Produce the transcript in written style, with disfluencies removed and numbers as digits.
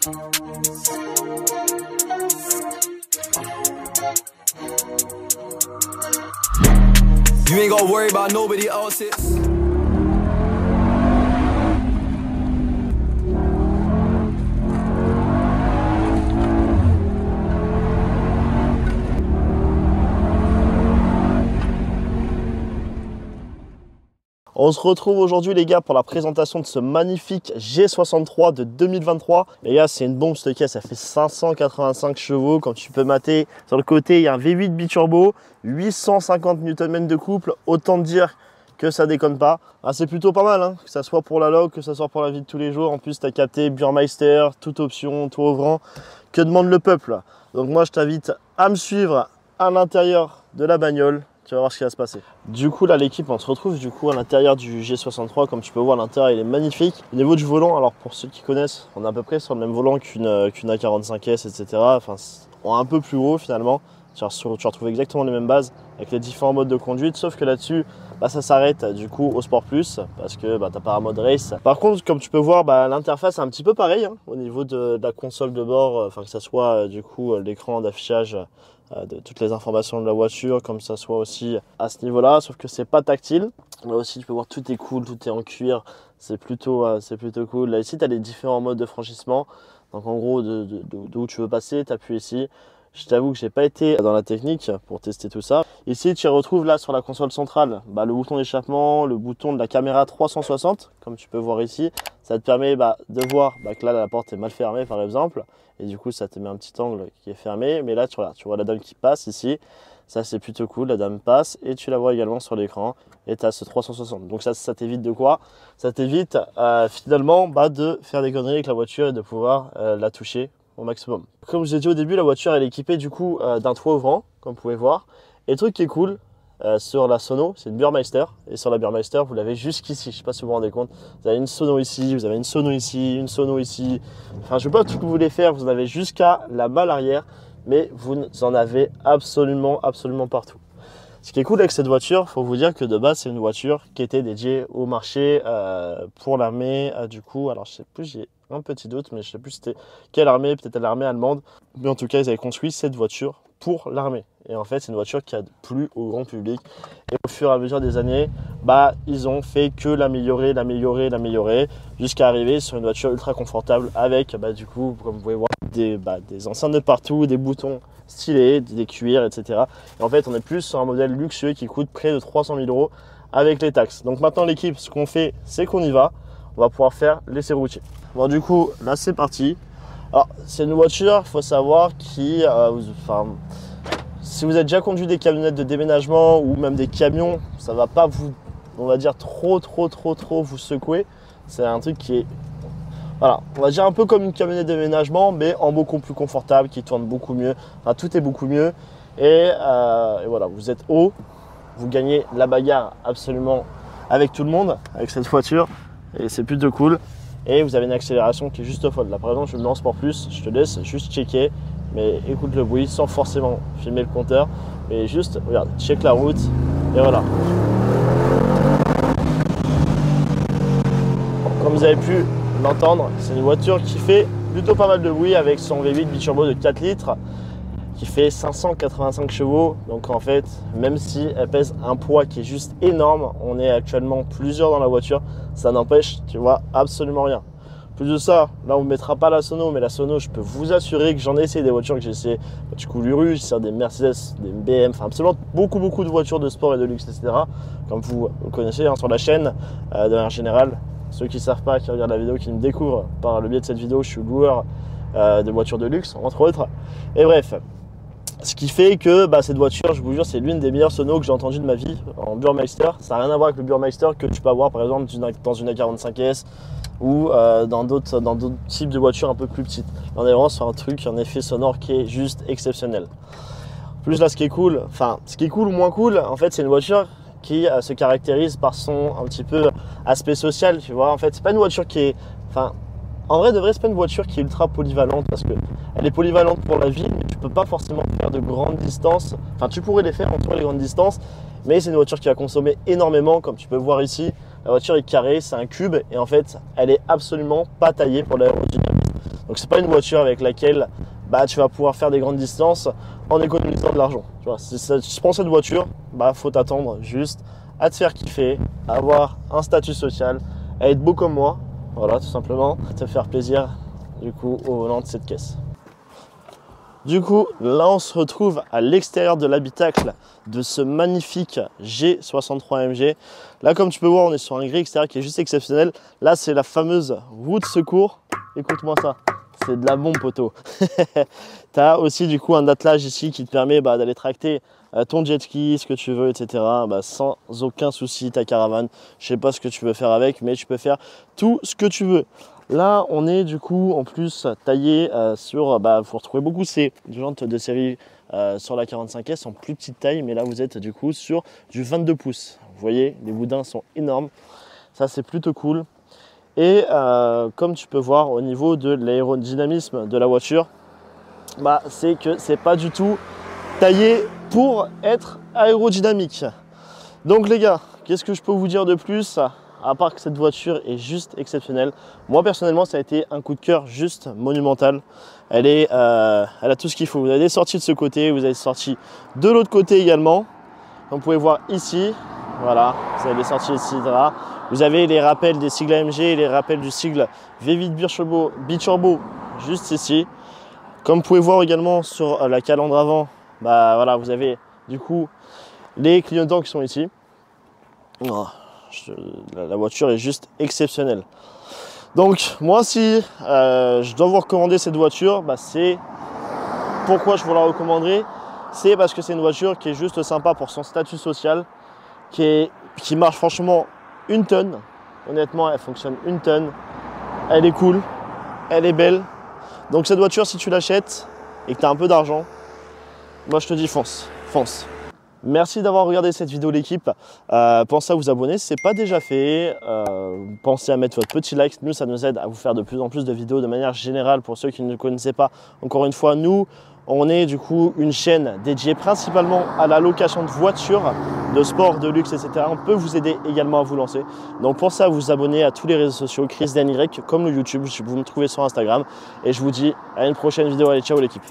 You ain't gotta worry about nobody else. On se retrouve aujourd'hui les gars pour la présentation de ce magnifique G63 de 2023. Les gars, c'est une bombe cette caisse, ça fait 585 chevaux. Comme tu peux mater, sur le côté il y a un V8 biturbo, 850 Nm de couple. Autant dire que ça déconne pas. Ah, c'est plutôt pas mal, hein, que ça soit pour la log, que ça soit pour la vie de tous les jours. En plus tu as capté Burmeister, toute option, tout ouvrant. Que demande le peuple? Donc moi je t'invite à me suivre à l'intérieur de la bagnole. Tu vas voir ce qui va se passer. Du coup là l'équipe on se retrouve du coup à l'intérieur du G63. Comme tu peux voir, l'intérieur il est magnifique. Au niveau du volant, alors pour ceux qui connaissent, on est à peu près sur le même volant qu'une A45S, etc. Enfin on est un peu plus haut finalement. Tu retrouves exactement les mêmes bases avec les différents modes de conduite, sauf que là-dessus ça s'arrête du coup au Sport Plus parce que t'as pas un mode race. Par contre comme tu peux voir, l'interface est un petit peu pareil hein, au niveau de la console de bord, enfin que ça soit du coup l'écran d'affichage de toutes les informations de la voiture, comme ça soit aussi à ce niveau là, sauf que c'est pas tactile. Là aussi tu peux voir, tout est cool, tout est en cuir, c'est plutôt cool. Là ici tu as les différents modes de franchissement, donc en gros d'où tu veux passer, tu appuies ici. Je t'avoue que j'ai pas été dans la technique pour tester tout ça. Ici tu retrouves là sur la console centrale le bouton d'échappement, le bouton de la caméra 360 comme tu peux voir ici. Ça te permet de voir que là la porte est mal fermée par exemple, et du coup ça te met un petit angle qui est fermé. Mais là tu vois la dame qui passe ici, ça c'est plutôt cool, la dame passe et tu la vois également sur l'écran et tu as ce 360. Donc ça t'évite de quoi? Ça t'évite finalement de faire des conneries avec la voiture et de pouvoir la toucher au maximum. Comme je l'ai dit au début, la voiture elle est équipée du coup d'un toit ouvrant comme vous pouvez voir. Et le truc qui est cool sur la sono, c'est une Burmeister, et sur la Burmeister vous l'avez jusqu'ici. Je sais pas si vous vous rendez compte, vous avez une sono ici, vous avez une sono ici, une sono ici. Enfin je sais pas tout ce que vous voulez faire, vous en avez jusqu'à la malle arrière, mais vous en avez absolument partout. Ce qui est cool avec cette voiture, il faut vous dire que de base c'est une voiture qui était dédiée au marché pour l'armée du coup. Alors je sais plus, j'ai un petit doute, mais je sais plus c'était quelle armée, peut-être l'armée allemande, mais en tout cas ils avaient construit cette voiture pour l'armée. Et en fait c'est une voiture qui a plu au grand public, et au fur et à mesure des années ils ont fait que l'améliorer jusqu'à arriver sur une voiture ultra confortable avec du coup comme vous pouvez voir des enceintes de partout, des boutons stylés, des cuirs, etc. Et en fait on est plus sur un modèle luxueux qui coûte près de 300 000 € avec les taxes. Donc maintenant l'équipe, ce qu'on fait, c'est qu'on y va, on va pouvoir faire l'essai routier. Bon du coup là c'est parti. Alors c'est une voiture, il faut savoir, qui si vous avez déjà conduit des camionnettes de déménagement ou même des camions, ça va pas vous, on va dire, trop vous secouer. C'est un truc qui est, voilà, on va dire un peu comme une camionnette de déménagement, mais en beaucoup plus confortable, qui tourne beaucoup mieux. Enfin, tout est beaucoup mieux. Et voilà, vous êtes haut, vous gagnez la bagarre absolument avec tout le monde, avec cette voiture. Et c'est plutôt cool. Et vous avez une accélération qui est juste folle. Là par exemple je me mets en Sport Plus, je te laisse juste checker, mais écoute le bruit sans forcément filmer le compteur, mais juste regarde, check la route et voilà. Comme vous avez pu l'entendre, c'est une voiture qui fait plutôt pas mal de bruit avec son V8 biturbo de 4 litres qui fait 585 chevaux. Donc en fait, même si elle pèse un poids qui est juste énorme, on est actuellement plusieurs dans la voiture, ça n'empêche, tu vois, absolument rien. Plus de ça, là on ne mettra pas la sono, mais la sono, je peux vous assurer que j'en ai essayé des voitures, que j'ai essayé du coup l'Uru, j'ai essayé des Mercedes, des BM, enfin absolument beaucoup de voitures de sport et de luxe, etc. Comme vous le connaissez sur la chaîne de manière générale. Ceux qui ne savent pas, qui regardent la vidéo, qui me découvrent par le biais de cette vidéo, je suis loueur de voitures de luxe, entre autres. Et bref, ce qui fait que cette voiture, je vous jure, c'est l'une des meilleures sonos que j'ai entendues de ma vie en Burmeister. Ça n'a rien à voir avec le Burmeister que tu peux avoir par exemple dans une A45S ou dans d'autres types de voitures un peu plus petites. Là, on est vraiment sur un truc, un effet sonore qui est juste exceptionnel. Plus là, ce qui est cool ou moins cool, en fait, c'est une voiture qui se caractérise par son un petit peu aspect social, tu vois. En fait, c'est pas une voiture qui est, en vrai de vrai, c'est pas une voiture qui est ultra polyvalente, parce que elle est polyvalente pour la ville, mais tu peux pas forcément faire de grandes distances. Enfin, tu pourrais les faire en toi les grandes distances, mais c'est une voiture qui va consommer énormément, comme tu peux voir ici. La voiture est carrée, c'est un cube, et en fait, elle est absolument pas taillée pour l'aérodynamisme. Donc c'est pas une voiture avec laquelle tu vas pouvoir faire des grandes distances en économisant de l'argent. Tu vois, si tu prends cette voiture, faut t'attendre juste à te faire kiffer, à avoir un statut social, à être beau comme moi, voilà, tout simplement, à te faire plaisir du coup au volant de cette caisse. Du coup, là on se retrouve à l'extérieur de l'habitacle de ce magnifique G63 MG. Là, comme tu peux voir, on est sur un gris extérieur qui est juste exceptionnel. Là, c'est la fameuse roue de secours. Écoute-moi ça, c'est de la bombe, poteau. Tu as aussi du coup un attelage ici qui te permet d'aller tracter ton jet ski, ce que tu veux, etc. Sans aucun souci, ta caravane. Je sais pas ce que tu veux faire avec, mais tu peux faire tout ce que tu veux. Là, on est du coup en plus taillé sur, faut retrouver beaucoup ces jantes de série sur la 45S en plus petite taille, mais là vous êtes du coup sur du 22 pouces. Vous voyez, les boudins sont énormes, ça c'est plutôt cool. Et comme tu peux voir au niveau de l'aérodynamisme de la voiture, c'est que c'est pas du tout taillé pour être aérodynamique. Donc les gars, qu'est-ce que je peux vous dire de plus ? À part que cette voiture est juste exceptionnelle. Moi personnellement, ça a été un coup de cœur juste monumental. Elle a tout ce qu'il faut. Vous avez des sorties de ce côté, vous avez des sorties de l'autre côté également. Comme vous pouvez voir ici, voilà, vous avez les sorties ici, etc. Vous avez les rappels des sigles AMG et les rappels du sigle V8 Biturbo juste ici. Comme vous pouvez voir également sur la calandre avant, voilà, vous avez du coup les clignotants qui sont ici. Oh. La voiture est juste exceptionnelle. Donc moi si je dois vous recommander cette voiture, c'est pourquoi je vous la recommanderais, c'est parce que c'est une voiture qui est juste sympa pour son statut social, qui marche franchement une tonne. Honnêtement, elle fonctionne une tonne, elle est cool, elle est belle. Donc cette voiture, si tu l'achètes et que tu as un peu d'argent, moi je te dis fonce. Merci d'avoir regardé cette vidéo l'équipe. Pensez à vous abonner si ce n'est pas déjà fait. Pensez à mettre votre petit like. Nous, ça nous aide à vous faire de plus en plus de vidéos de manière générale. Pour ceux qui ne connaissaient pas, encore une fois, nous, on est du coup une chaîne dédiée principalement à la location de voitures, de sport, de luxe, etc. On peut vous aider également à vous lancer. Donc pensez à vous abonner à tous les réseaux sociaux, Chris DNY, comme le YouTube. Vous me trouvez sur Instagram. Et je vous dis à une prochaine vidéo. Allez, ciao l'équipe.